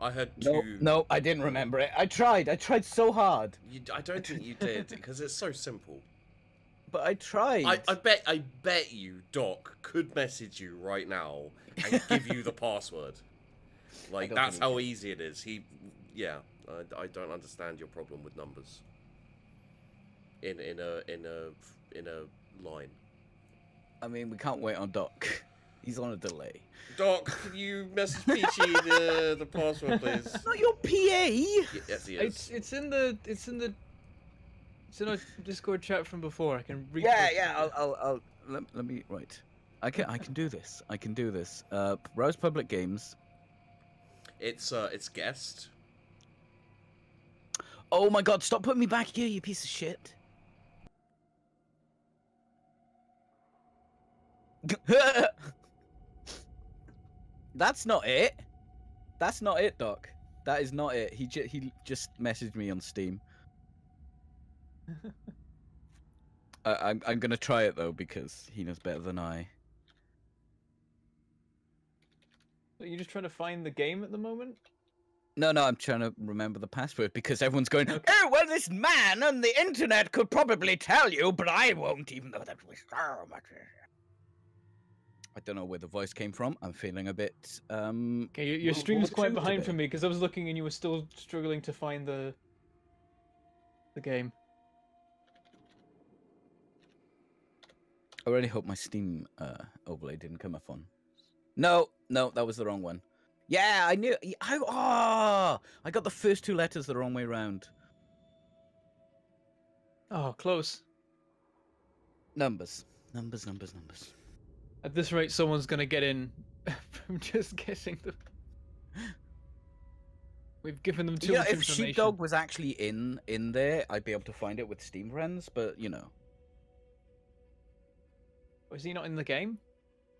I heard No, two. no, I didn't remember it. I tried so hard. I don't think you did, because it's so simple. But I tried. I bet you Doc could message you right now and give you the password. Like, that's how easy it is. Yeah, I don't understand your problem with numbers. In a line. I mean, we can't wait on Doc. He's on a delay. Doc, can you message Peachy the password, please? Not your PA. Yes, he is. It's in our Discord chat from before. I can read. Yeah. I'll let me right. I can do this. I can do this. Browse public games. It's guest. Oh my God! Stop putting me back here, you piece of shit. That's not it. That's not it, Doc. That is not it. He just messaged me on Steam. I'm gonna try it though because he knows better than I. Are you just trying to find the game at the moment? No, I'm trying to remember the password because everyone's going, oh, well, this man on the internet could probably tell you, but I won't, even though that was so much. I don't know where the voice came from. I'm feeling a bit, Okay, your stream is quite behind for me because I was looking and you were still struggling to find the game. I really hope my Steam overlay didn't come up on. No, that was the wrong one. Yeah, I knew. I got the first two letters the wrong way round. Oh, close. Numbers. At this rate, someone's gonna get in from just guessing them. We've given them too much if information. Sheepdog was actually in there, I'd be able to find it with Steam friends, but you know. Was he not in the game?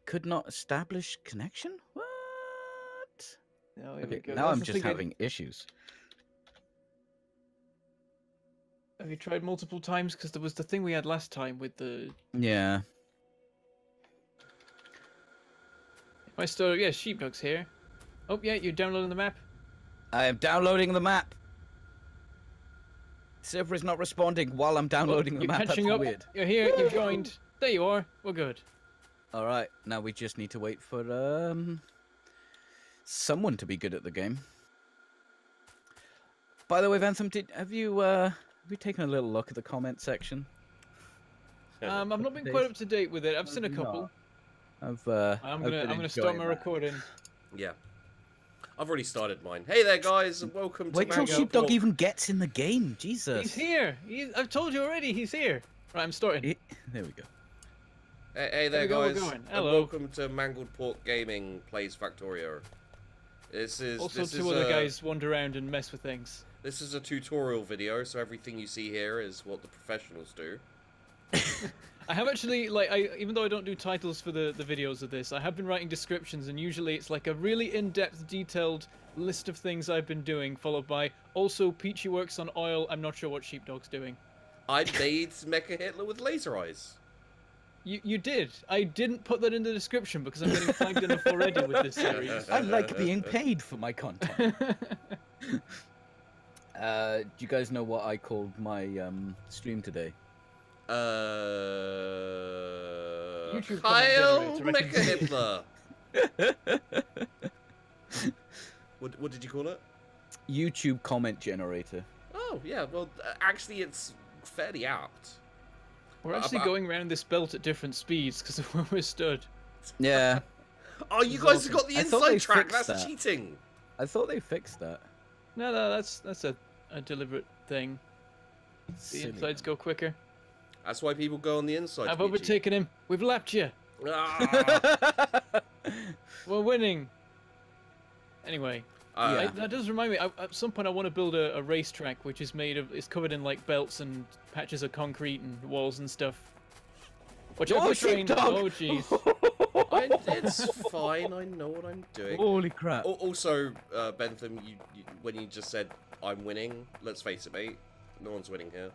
Could not establish connection? What? No, Okay, now I'm just having issues. Have you tried multiple times? Because there was the thing we had last time with the... Yeah. If I still... Yeah, Sheepdog's here. Oh, yeah, you're downloading the map? I am downloading the map. Server is not responding while I'm downloading the map. That's weird. You're here, you've joined. There you are. We're good. Alright, now we just need to wait for someone to be good at the game. By the way, Bentham, have you taken a little look at the comment section? I've not been quite up to date with it. I've seen a couple. I'm gonna start my recording. Yeah. I've already started mine. Hey there, guys, and welcome to Wait till Sheepdog even gets in the game. Jesus. He's here. I've told you already. He's here. Right, I'm starting. There we go. Hey there, guys. Hello. And welcome to Mangled Pork Gaming plays Factorio. This is two other guys wander around and mess with things. This is a tutorial video, so everything you see here is what the professionals do. I have actually, even though I don't do titles for the videos of this, I have been writing descriptions, and usually it's like a really in-depth, detailed list of things I've been doing, followed by, also, Peachy works on oil, I'm not sure what Sheepdog's doing. I made Mecha Hitler with laser eyes. You did. I didn't put that in the description because I'm getting flagged enough already with this series. I like being paid for my content. Do you guys know what I called my stream today? Kyle Mecha Hitler. What did you call it? YouTube comment generator. Oh yeah, well actually it's fairly apt. We're actually going around this belt at different speeds because of where we're stood. Yeah. Oh, you guys have got the inside track. That's cheating. I thought they fixed that. No, that's a deliberate thing. The insides go quicker. That's why people go on the inside. I've overtaken him. We've lapped you. Ah. We're winning. Anyway, that does remind me. At some point, I want to build a racetrack which is it's covered in like belts and patches of concrete and walls and stuff. Watch out for the train. Oh jeez. It's fine. I know what I'm doing. Holy crap! Also, Bentham, when you just said I'm winning, let's face it, mate. No one's winning here.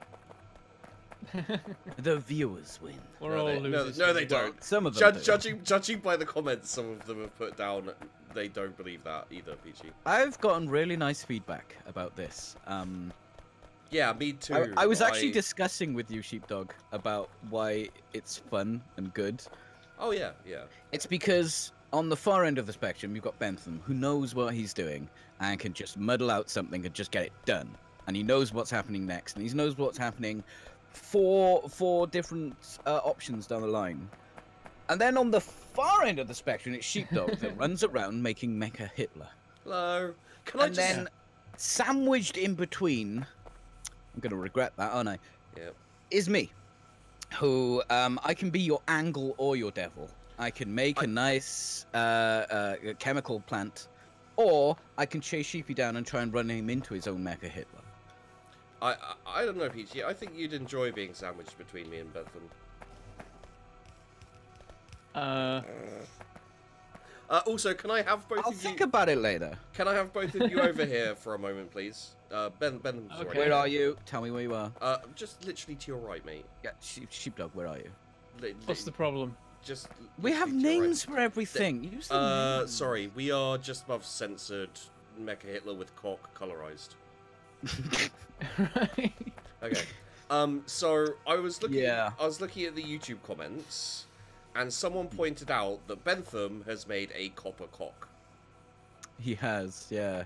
The viewers win. We're all losers. No, they don't. Some of them. Judging by the comments, some of them have put down. they don't believe that either, Peachy. I've gotten really nice feedback about this. Yeah, me too. I was actually discussing with you, Sheepdog, about why it's fun and good. Oh yeah, yeah. It's because on the far end of the spectrum, you've got Bentham, who knows what he's doing and can just muddle out something and just get it done. And he knows what's happening next, and he knows what's happening four different options down the line. And then on the far end of the spectrum, it's Sheepdog that runs around making Mecha Hitler. Hello. Can I just... then sandwiched in between, I'm going to regret that, aren't I? Yeah. Is me, who I can be your angle or your devil. I can make a nice chemical plant, or I can chase Sheepy down and try and run him into his own Mecha Hitler. I don't know, Peachy. I think you'd enjoy being sandwiched between me and Bentham. Also, can I have both of you... I'll think about it later. Can I have both of you over here for a moment, please? Bentham's okay. Where are you? Tell me where you are. Just literally to your right, mate. Yeah, Sheepdog, where are you? What's the problem? Just we have names for everything. Use the names. Sorry, we are just above censored Mecha Hitler with cock colorized. Right. Okay. So I was looking. Yeah. I was looking at the YouTube comments, and someone pointed out that Bentham has made a copper cock. He has, yeah.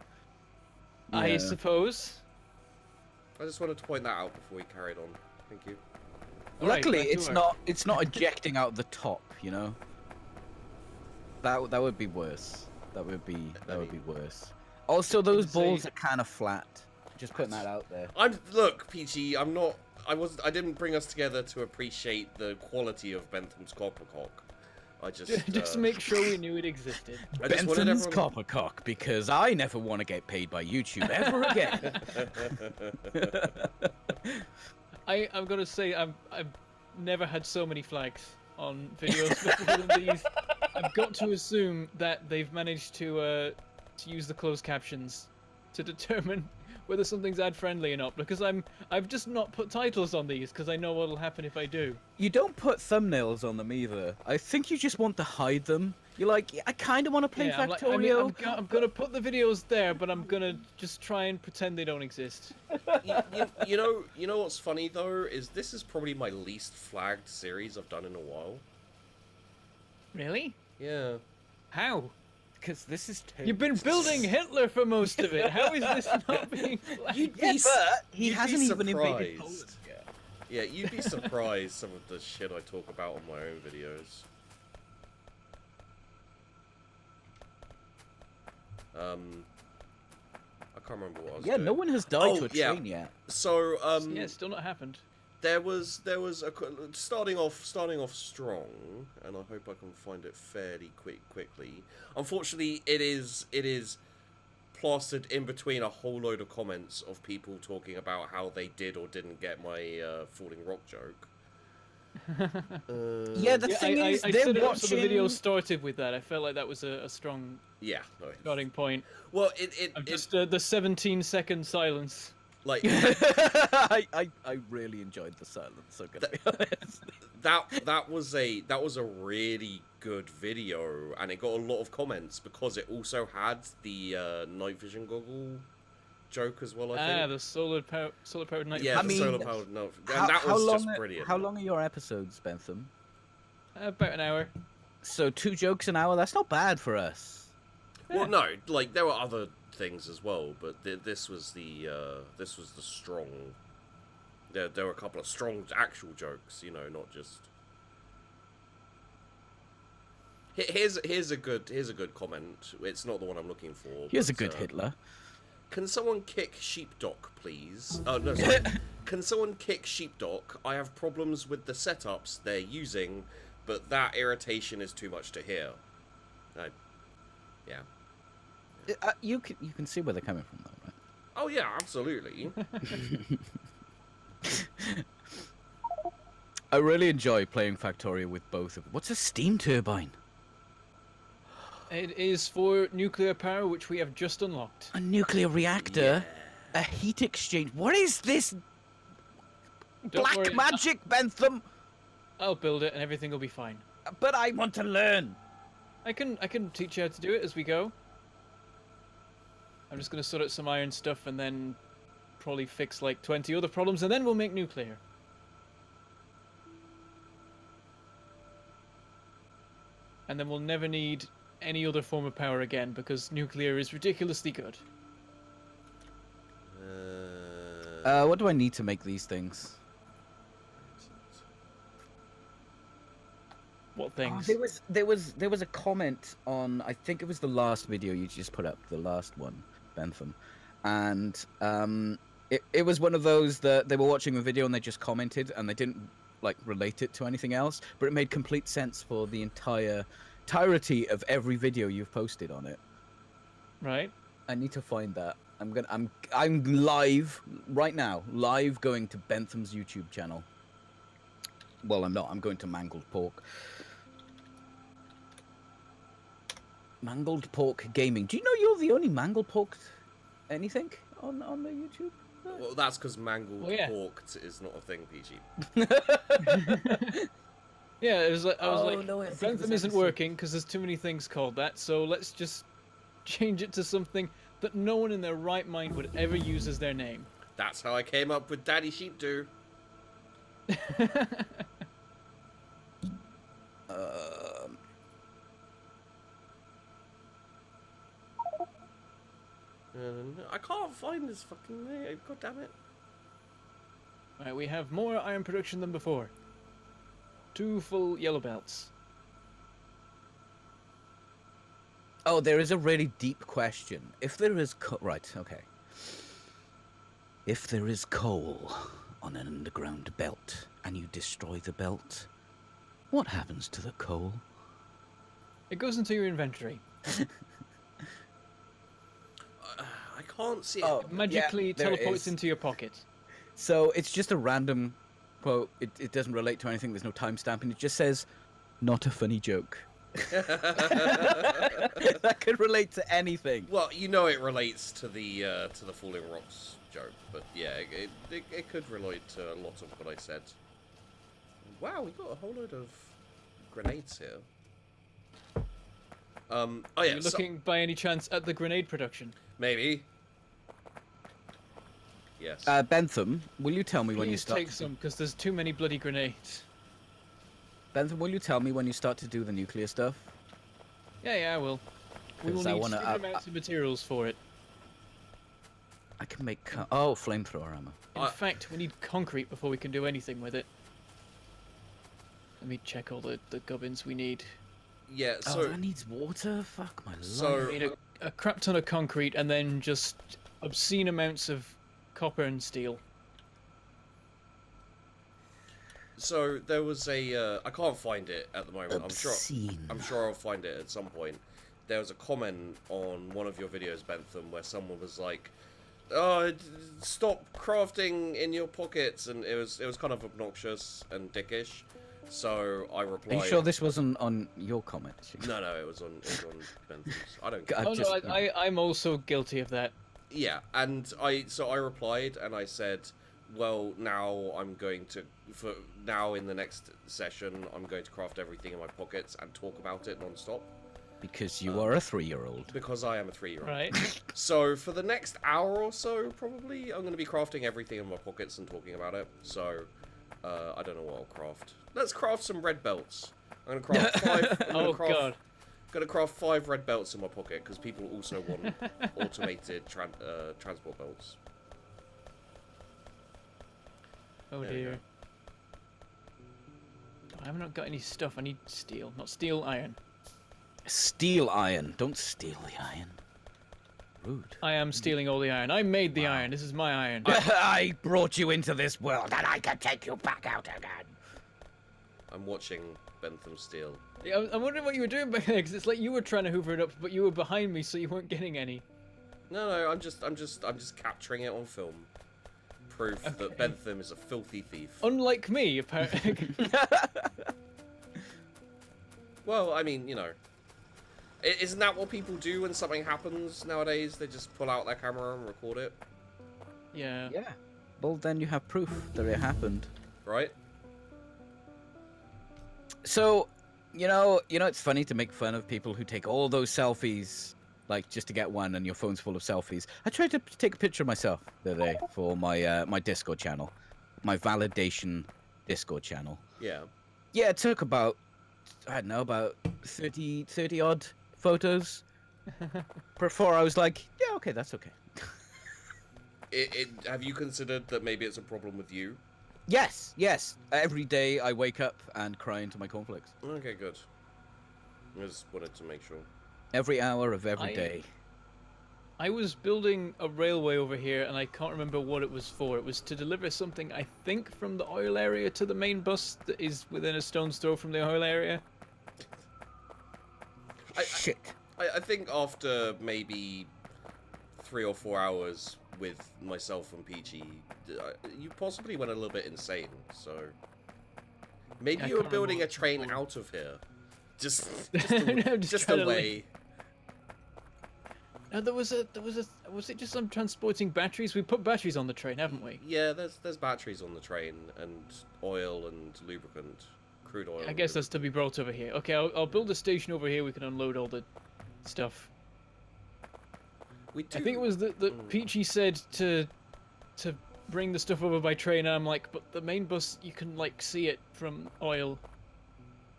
I suppose. I just wanted to point that out before we carried on. Thank you. Luckily, it's not ejecting out the top, you know. That would be worse. That would be worse. Also, those balls are kind of flat. Just putting that out there. Look, Peachy. I didn't bring us together to appreciate the quality of Bentham's copper cock. I just make sure we knew it existed. Bentham's copper cock, because I never want to get paid by YouTube ever again. I'm gonna say I've never had so many flags on videos before than these. I've got to assume that they've managed to use the closed captions to determine whether something's ad friendly or not, because I've just not put titles on these because I know what'll happen if I do. You don't put thumbnails on them either. I think you just want to hide them. You're like, I kind of want to play Factorio. I'm gonna put the videos there, but I'm gonna just try and pretend they don't exist. You know what's funny though is this is probably my least flagged series I've done in a while. Really? Yeah. How? Because this is terrible. You've been building Hitler for most of it. How is this not being flagged? But he hasn't even invaded Poland yet. Yeah, you'd be surprised some of the shit I talk about on my own videos. I can't remember what I was doing. No one has died to a train yet. So, yeah, it's still not happened. There was a starting off strong, and I hope I can find it fairly quickly. Unfortunately, it is plastered in between a whole load of comments of people talking about how they did or didn't get my falling rock joke. Yeah, the thing is, I they're watching... watching... So the video started with that. I felt like that was a strong starting point. Well, just the 17-second silence. Like, I really enjoyed the silence. I'm gonna be honest. That was a really good video, and it got a lot of comments because it also had the night vision goggle joke as well. I think. The solar powered night. Yeah, solar powered night. And that was just brilliant. How long are your episodes, Bentham? About an hour. So 2 jokes an hour. That's not bad for us. Well, no, like there were other things as well, but this was the strong. There were a couple of strong actual jokes, you know, not just. Here's a good comment. It's not the one I'm looking for. Here's a good Hitler. Can someone kick Sheepdog, please? Oh no, sorry. Can someone kick Sheepdog? I have problems with the setups they're using, but that irritation is too much to hear. Yeah. You can see where they're coming from, though, right? Oh yeah, absolutely. I really enjoy playing Factorio with both of them. What's a steam turbine? It is for nuclear power, which we have just unlocked. A nuclear reactor? Yeah. A heat exchange? What is this? Black magic, Bentham? I'll build it and everything will be fine. But I want to learn. I can teach you how to do it as we go. I'm just gonna sort out some iron stuff and then probably fix like 20 other problems, and then we'll make nuclear. And then we'll never need any other form of power again, because nuclear is ridiculously good. What do I need to make these things? What things? Oh, there was a comment on, I think it was the last video you just put up, the last one, Bentham, and it was one of those that they were watching a video and they just commented and they didn't like relate it to anything else, but it made complete sense for the entirety of every video you've posted on it. Right. I need to find that. I'm live right now, live going to Bentham's YouTube channel. Well, I'm not. I'm going to Mangled Pork. Mangled Pork Gaming. Do you know you're the only Mangled Pork anything on the YouTube? Well, that's because mangled pork is not a thing, Peachy. Yeah, it was like, I was Oh, like, no, I think it Bentham was isn't working because there's too many things called that, so let's just change it to something that no one in their right mind would ever use as their name. That's how I came up with Daddy Sheep Do. I can't find this fucking thing. God damn it. Right, we have more iron production than before. 2 full yellow belts. Oh, there is a really deep question. If there is right, okay. If there is coal on an underground belt and you destroy the belt, what happens to the coal? It goes into your inventory. I can't see it. Oh, It magically there it teleports is. into your pocket. So it's just a random quote. It doesn't relate to anything. There's no timestamp, and it just says, "Not a funny joke." That could relate to anything. Well, you know it relates to the Falling Rocks joke, but yeah, it could relate to a lot of what I said. Wow, we got a whole load of grenades here. Oh yeah. Are you looking by any chance at the grenade production? Maybe. Yes. Bentham, will you tell me when you Please start? take some, because there's too many bloody grenades. Bentham, will you tell me when you start to do the nuclear stuff? Yeah, I will. We will 'Cause I need wanna, certain amounts of materials for it. I can make flamethrower ammo. In fact, we need concrete before we can do anything with it. Let me check all the gubbins we need. Yeah. So that needs water. Fuck my life. So We need a crap ton of concrete and then just obscene amounts of copper and steel. So there was a I can't find it at the moment. Obscene. I'm sure I'll find it at some point. There was a comment on one of your videos, Bentham, where someone was like, "Oh, stop crafting in your pockets," and it was kind of obnoxious and dickish. So I replied. Are you sure this wasn't on your comment? No, it was on Bentham's. I don't. God. Oh no, I'm also guilty of that. Yeah, and I replied and I said, well, now I'm going to in the next session I'm going to craft everything in my pockets and talk about it non-stop. Because you are a 3-year-old. Because I am a 3-year-old. Right. So for the next hour or so, probably, I'm going to be crafting everything in my pockets and talking about it. So, I don't know what I'll craft. Let's craft some red belts. I'm going to craft 5... God. Going to craft 5 red belts in my pocket, because people also want automated transport belts. Oh There we dear. I have not got any stuff. I need steel. Not steel, iron. Steal iron. Don't steal the iron. Rude. I am stealing all the iron. I made the iron. This is my iron. I brought you into this world, and I can take you back out again. I'm watching Bentham steal. Yeah, I'm wondering what you were doing back there, because it's like you were trying to hoover it up, but you were behind me, so you weren't getting any. No, I'm just capturing it on film. Proof that Bentham is a filthy thief. Unlike me, apparently. Well, I mean, you know, isn't that what people do when something happens nowadays? They just pull out their camera and record it, Yeah. Yeah. Well, then you have proof that it happened. right? So, It's funny to make fun of people who take all those selfies, like just to get one, and your phone's full of selfies. I tried to take a picture of myself the other day for my my Discord channel, my validation Discord channel. Yeah. Yeah, it took about, I don't know, about 30 odd photos before I was like, yeah, okay, that's okay. Have you considered that maybe it's a problem with you? Yes. Every day I wake up and cry into my cornflakes. Okay, good. I just wanted to make sure. Every hour of every day. I was building a railway over here, and I can't remember what it was for. It was to deliver something, I think, from the oil area to the main bus that is within a stone's throw from the oil area. Shit. I think after maybe 3 or 4 hours with myself and Peachy, you possibly went a little bit insane, so... Maybe you were building a train out of here. Just away. No, was it just I'm transporting batteries? We put batteries on the train, haven't we? Yeah, there's batteries on the train, and oil and lubricant, crude oil. I guess that's to be brought over here. Okay, I'll build a station over here. We can unload all the stuff. I think it was that Peachy said to bring the stuff over by train, and I'm like, but the main bus, you can like see it from oil.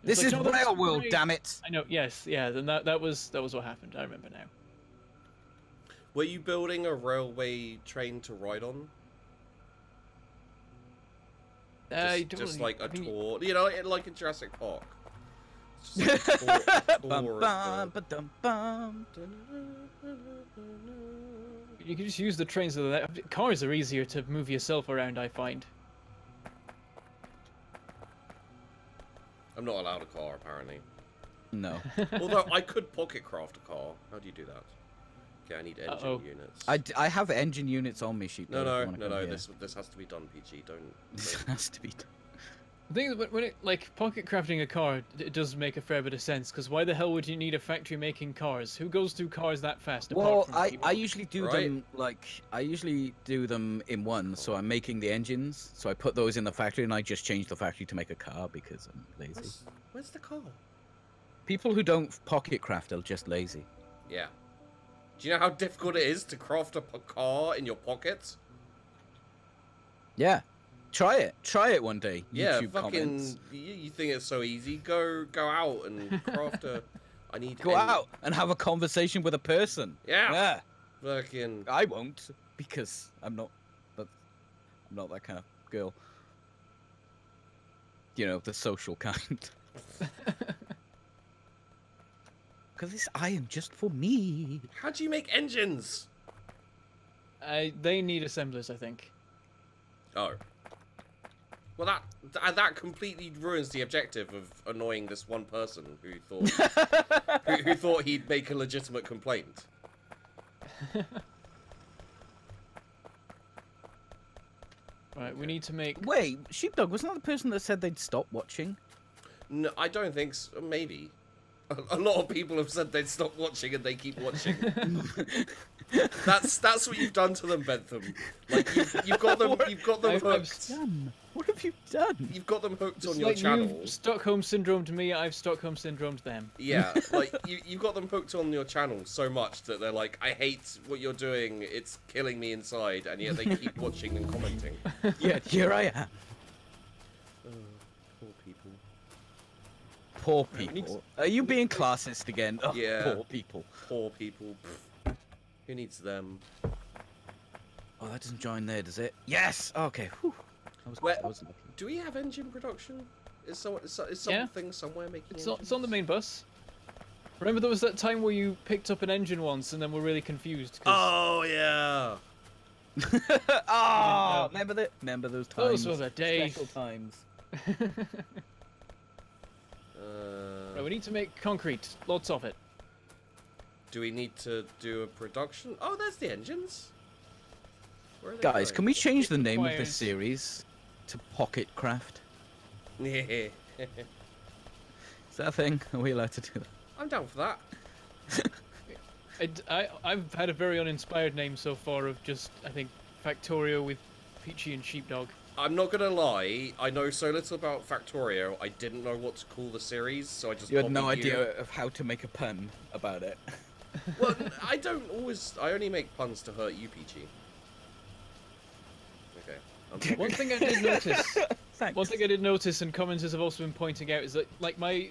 This is Rail World, damn it! I know. Yes, yeah. Then that was what happened. I remember now. Were you building a railway train to ride on? Just like a tour, like in Jurassic Park. Just like You can just use the trains so that cars are easier to move yourself around, I find. I'm not allowed a car, apparently. No. Although I could pocket craft a car. How do you do that? Okay, I need engine units. I have engine units on me, Sheepdog. No. This has to be done, Peachy. Don't. This has to be done. The thing is, when it pocket crafting a car, it does make a fair bit of sense. Because why the hell would you need a factory making cars? Who goes through cars that fast? Well, I usually do them in one. So I'm making the engines. So I put those in the factory, and I just change the factory to make a car because I'm lazy. Where's the car? People who don't pocket craft are just lazy. Yeah. Do you know how difficult it is to craft a car in your pocket? Yeah. Try it one day. Yeah, YouTube fucking. comments. You think it's so easy? Go out and craft a. I need. Go out and have a conversation with a person. Yeah. Fucking. I won't because I'm not that kind of girl. You know, the social kind. Because this iron just for me. How do you make engines? They need assemblers, I think. Oh. Well, that completely ruins the objective of annoying this one person who thought who thought he'd make a legitimate complaint. Right, we need to make. Wait, Sheepdog, wasn't that the person that said they'd stop watching? No, I don't think so. Maybe. A lot of people have said they'd stop watching and they keep watching. That's what you've done to them, Bentham. Like you've got them hooked. What have you done? You've got them hooked on It's your like channel. You've Stockholm syndrome to me, I've Stockholm syndrome to them. Yeah, like you've got them hooked on your channel so much that they're like, I hate what you're doing. It's killing me inside, and yet they keep watching and commenting. Yeah, here I am. Poor people. Poor people. Are you being classist again? Oh, Yeah. Poor people. Poor people. Who needs them? Oh, that doesn't join there, does it? Yes. Okay. Whew. I was lucky. Do we have engine production? Is something somewhere making engines? It's on the main bus. Remember there was that time where you picked up an engine once and then were really confused? Oh yeah. Oh, remember those times? Those were the days. Special times. Right, we need to make concrete. Lots of it. Do we need to do a production? Oh, there's the engines. Where are they Guys, going? can we change the name of this Requires- series to Pocket Craft? Yeah. Is that a thing? Are we allowed to do that? I'm down for that. I've had a very uninspired name so far of just, I think, Factorio with Peachy and Sheepdog. I'm not gonna lie, I know so little about Factorio, I didn't know what to call the series, so I just You had no idea of how to make a pun about it. Well, I don't always... I only make puns to hurt you, Peachy. Okay. One thing I did notice... One thing I did notice, and commenters have also been pointing out, is that, like, my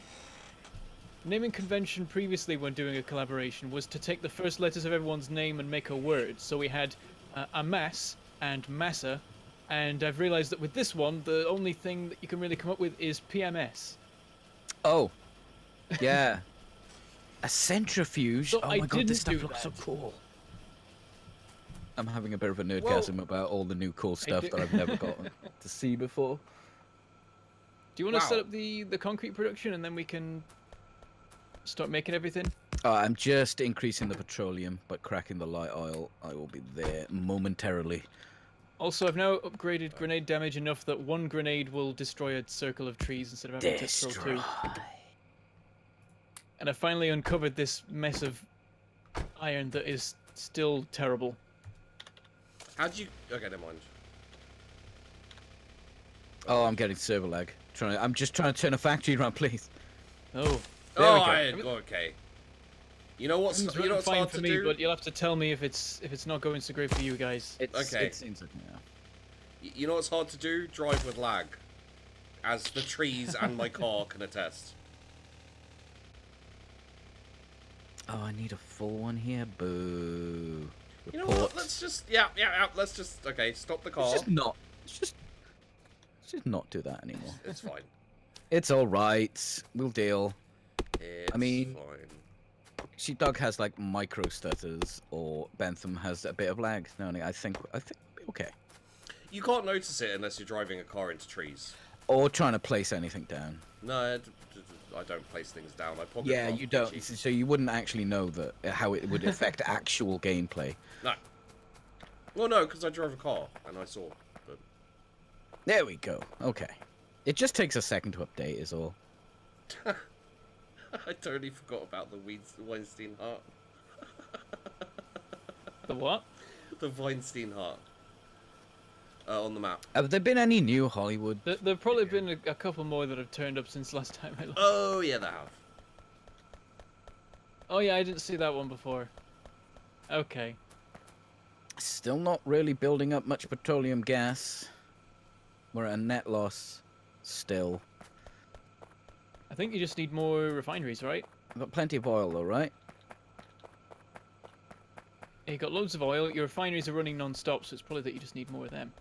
naming convention previously when doing a collaboration was to take the first letters of everyone's name and make a word. So we had Amas and Massa, and I've realized that with this one, the only thing that you can really come up with is PMS. Oh. Yeah. A centrifuge? So oh my god, this stuff looks so cool. I'm having a bit of a nerdgasm about all the new cool stuff that I've never gotten to see before. Do you want to set up the concrete production and then we can start making everything? I'm just increasing the petroleum, but cracking the light oil. I will be there momentarily. Also, I've now upgraded grenade damage enough that one grenade will destroy a circle of trees instead of having to throw two. And I finally uncovered this mess of iron that is still terrible. How'd you... Okay, never mind. Oh, I'm getting server lag. I'm just trying to turn a factory around, please. Oh. Okay. You know what's fine for me, but you'll have to tell me if it's not going so great for you guys. Okay. It seems like, yeah. You know what's hard to do? Drive with lag. As the trees and my car can attest. Oh, I need a full one here. Boo. You know what? Let's just let's just stop the car. Let's just not do that anymore. It's fine. It's all right. We'll deal. It's fine. Sheepdog has like micro stutters, or Bentham has a bit of lag. No, I think okay. You can't notice it unless you're driving a car into trees. Or trying to place anything down. No, I don't place things down. I pocket. Yeah, you don't. Peachy. So you wouldn't actually know that how it would affect actual gameplay. No. Well, no, because I drove a car and I saw. But... There we go. Okay. It just takes a second to update, is all. I totally forgot about the Weinstein heart. The what? The Weinstein heart. On the map. Have there been any new Hollywood? There've probably been a couple more that have turned up since last time I looked. Oh, yeah, they have. Oh, yeah, I didn't see that one before. Okay. Still not really building up much petroleum gas. We're at a net loss. Still. I think you just need more refineries, right? I've got plenty of oil, though, right? You got loads of oil. Your refineries are running non-stop, so it's probably that you just need more of them.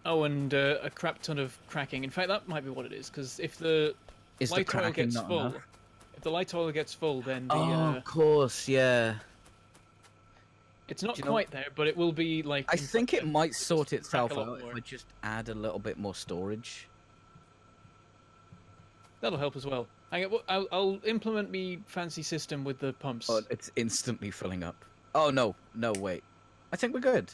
Oh, and a crap ton of cracking. In fact, that might be what it is, because if the light oil gets full, if the light oil gets full, then the of course, yeah. It's not quite there, but it will be like. I think it might sort itself out if I just add a little bit more storage. That'll help as well. I'll implement me fancy system with the pumps. Oh, it's instantly filling up. Oh no, wait. I think we're good.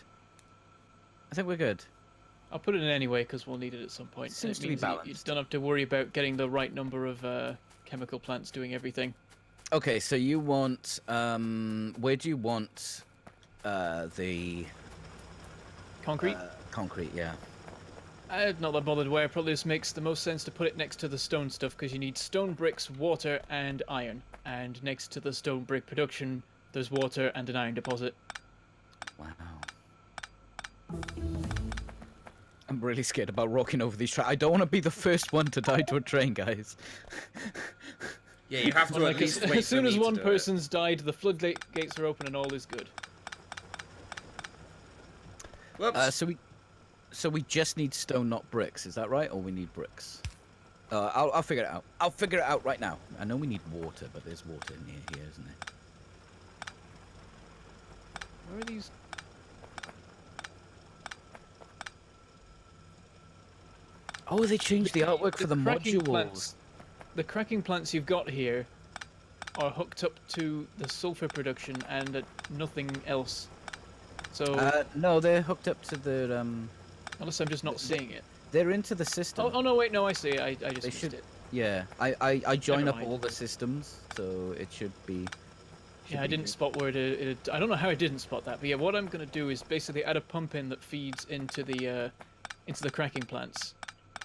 I'll put it in anyway because we'll need it at some point. Seems to be balanced. You don't have to worry about getting the right number of chemical plants doing everything. Okay, so you want where do you want the concrete? Concrete, yeah. I'm not that bothered where. Probably just makes the most sense to put it next to the stone stuff because you need stone bricks, water, and iron. And next to the stone brick production, there's water and an iron deposit. Wow. I'm really scared about rocking over these tracks. I don't want to be the first one to die to a train, guys. Yeah, you have to at least wait. As soon as one person's died, the floodgates are open and all is good. Whoops. So we just need stone, not bricks. Is that right? Or we need bricks? I'll figure it out. I'll figure it out right now. I know we need water, but there's water in here, isn't there? Where are these? Oh, they changed the artwork for the modules. The cracking plants you've got here are hooked up to the sulfur production and nothing else. So no, they're hooked up to the unless I'm just not seeing it. They're into the system. Oh no, wait, no, I see. I just missed it. Yeah, I join up all the systems, so it should Yeah, I didn't spot where I don't know how I didn't spot that, but yeah, what I'm gonna do is basically add a pump in that feeds into the cracking plants,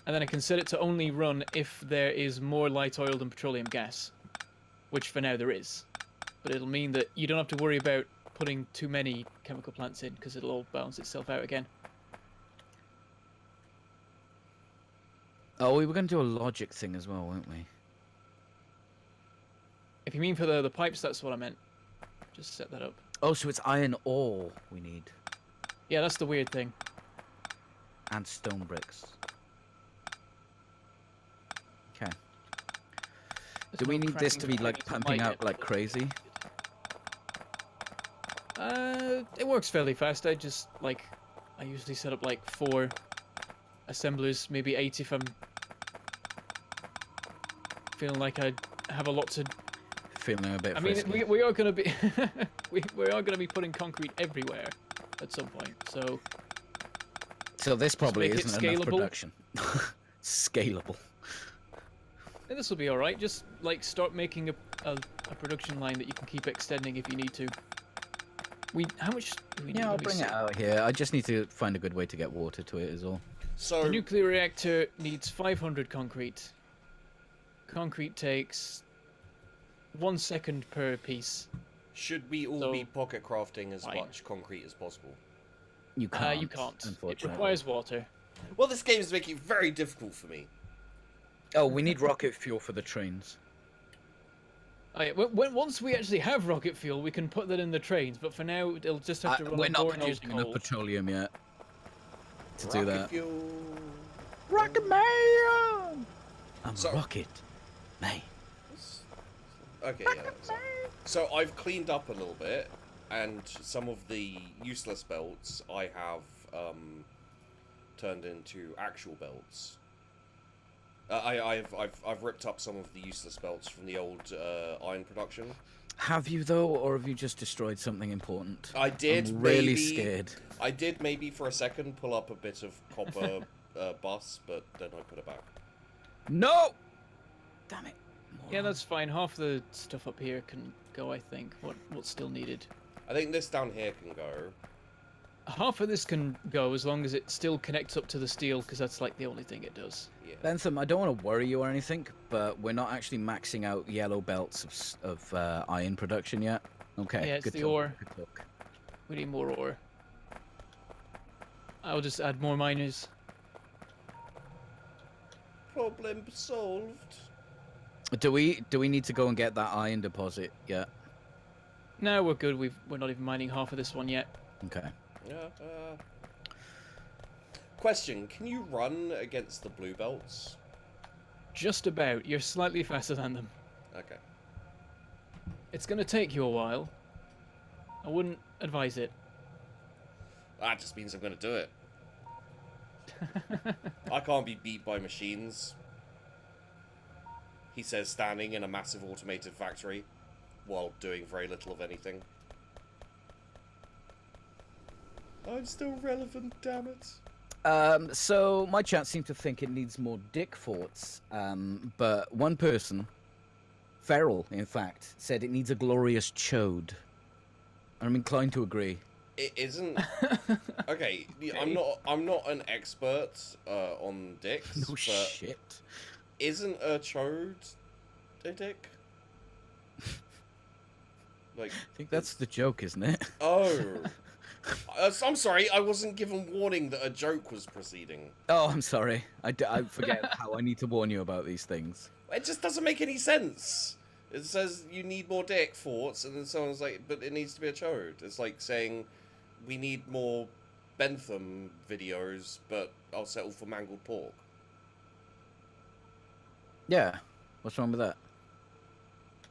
and then I can set it to only run if there is more light oil than petroleum gas, which for now there is. But it'll mean that you don't have to worry about putting too many chemical plants in, because it'll all balance itself out again. Oh, we were going to do a logic thing as well, weren't we? If you mean for the pipes, that's what I meant. Just set that up. Oh, so it's iron ore we need. Yeah, that's the weird thing. And stone bricks. Okay. Do we need this to be like pumping out like crazy? It works fairly fast. I usually set up like 4 assemblers, maybe 8 if I'm feeling like I have a lot to. Feeling a bit. I mean, we are going to be we are going to be putting concrete everywhere at some point. So this probably isn't enough scalable. production. Scalable. And this will be all right. Just like start making a production line that you can keep extending if you need to. How much do we need? Yeah, I'll bring it out here. I just need to find a good way to get water to it, is all. So the nuclear reactor needs 500 concrete. Concrete takes 1 second per piece. Should we all be pocket crafting as much concrete as possible? You can't. You can't. Unfortunately. It requires water. Well, this game is making it very difficult for me. Oh, we need rocket fuel for the trains. Once we actually have rocket fuel, we can put that in the trains. But for now, it'll just have to run we're on not boring old producing enough coal. petroleum yet to Rocket do that. Fuel. Rocket man! I'm a rocket man. Okay, yeah. So I've cleaned up a little bit, and some of the useless belts I have turned into actual belts. I've ripped up some of the useless belts from the old iron production. Have you though, or have you just destroyed something important? I did. I'm really scared. I did maybe for a second pull up a bit of copper bus, but then I put it back. No! Damn it. Yeah, that's fine. Half the stuff up here can go, I think. What's still needed? I think this down here can go. Half of this can go as long as it still connects up to the steel, because that's like the only thing it does. Yeah. Bentham, I don't want to worry you or anything, but we're not actually maxing out yellow belts of iron production yet. Okay. Yeah, it's good the talk. ore. Good talk. We need more ore. I'll just add more miners. Problem solved. Do we need to go and get that iron deposit yet? No, we're good. We're not even mining half of this one yet. Okay. Question: can you run against the blue belts? Just about. You're slightly faster than them. Okay. It's gonna take you a while. I wouldn't advise it. That just means I'm gonna do it. I can't be beat by machines. He says, standing in a massive automated factory while doing very little of anything. I'm still relevant, damn it. So my chat seemed to think it needs more dick forts, but one person, Feral, in fact, said it needs a glorious chode. I'm inclined to agree. It isn't. Okay, I'm not an expert on dicks. No but shit. Isn't a chode a dick? Like, I think that's the joke, isn't it? Oh. I'm sorry, I wasn't given warning that a joke was proceeding. Oh, I'm sorry. I forget how I need to warn you about these things. It just doesn't make any sense. It says you need more dick forts, and then someone's like, but it needs to be a chode. It's like saying, we need more Bentham videos, but I'll settle for mangled pork. Yeah. What's wrong with that?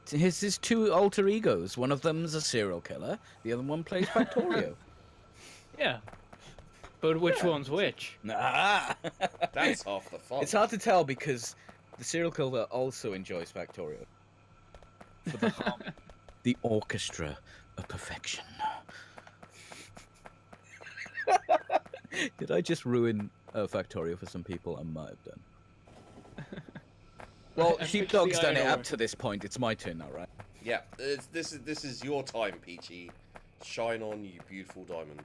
His two alter egos. One of them's a serial killer. The other one plays Factorio. Yeah. But which one's which? Nah. That's half the fun. It's hard to tell because the serial killer also enjoys Factorio. For the harmony, the orchestra of perfection. Did I just ruin Factorio for some people? I might have done. Well, Sheepdog's done it up to this point. It's my turn now, right? Yeah, this is your time, Peachy. Shine on, you beautiful diamond.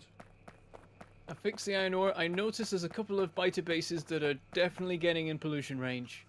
I fixed the iron ore. I noticed there's a couple of biter bases that are definitely getting in pollution range.